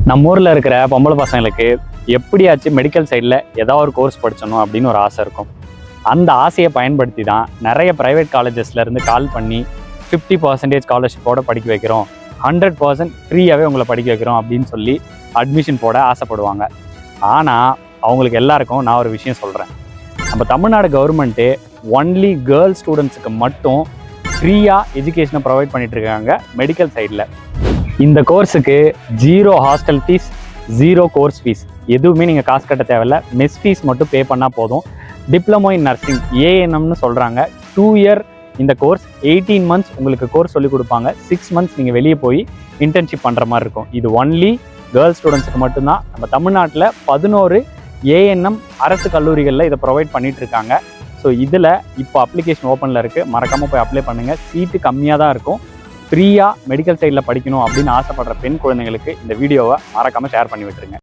நம்ம ஊரில் இருக்கிற பொம்பளை பசங்களுக்கு எப்படியாச்சும் மெடிக்கல் சைடில் ஏதாவது ஒரு கோர்ஸ் படிச்சணும் அப்படின்னு ஒரு ஆசை இருக்கும். அந்த ஆசையை பயன்படுத்தி தான் நிறைய ப்ரைவேட் காலேஜஸ்லேருந்து கால் பண்ணி 50% ஸ்காலர்ஷிப்போட படிக்க வைக்கிறோம், 100% ஃப்ரீயாகவே உங்களை படிக்க வைக்கிறோம் அப்படின்னு சொல்லி அட்மிஷன் போட ஆசைப்படுவாங்க. ஆனால் அவங்களுக்கு எல்லாருக்கும் நான் ஒரு விஷயம் சொல்கிறேன். நம்ம தமிழ்நாடு கவர்மெண்ட்டு ஒன்லி கேர்ள்ஸ் ஸ்டூடெண்ட்ஸுக்கு மட்டும் ஃப்ரீயாக எஜுகேஷனை ப்ரொவைட் பண்ணிகிட்ருக்காங்க மெடிக்கல் சைடில். இந்த கோர்ஸுக்கு 0 ஹாஸ்டல் ஃபீஸ், 0 கோர்ஸ் ஃபீஸ், எதுவுமே நீங்கள் காசு கட்ட தேவையில்ல. மெஸ் ஃபீஸ் மட்டும் பே பண்ணால் போதும். டிப்ளமோ இன் நர்சிங் ஏஎன்எம்னு சொல்கிறாங்க. 2 இயர் இந்த கோர்ஸ், 18 மந்த்ஸ் உங்களுக்கு கோர்ஸ் சொல்லிக் கொடுப்பாங்க. 6 மந்த்ஸ் நீங்கள் வெளியே போய் இன்டர்ன்ஷிப் பண்ணுற மாதிரி இருக்கும். இது ஒன்லி கேர்ள்ஸ் ஸ்டூடெண்ட்ஸுக்கு மட்டும்தான். நம்ம தமிழ்நாட்டில் 11 ஏஎன்எம் அரசு கல்லூரிகளில் இதை ப்ரொவைட் பண்ணிகிட்டு இருக்காங்க. ஸோ இதில் இப்போ அப்ளிகேஷன் ஓப்பனில் இருக்குது, மறக்காமல் போய் அப்ளை பண்ணுங்கள். சீட்டு கம்மியாக தான் இருக்கும். ஃப்ரீயாக மெடிக்கல் சைடில் படிக்கணும் அப்படின்னு ஆசைப்படுற பெண் குழந்தைங்களுக்கு இந்த வீடியோவை மறக்காமல் ஷேர் பண்ணி விட்டுருங்க.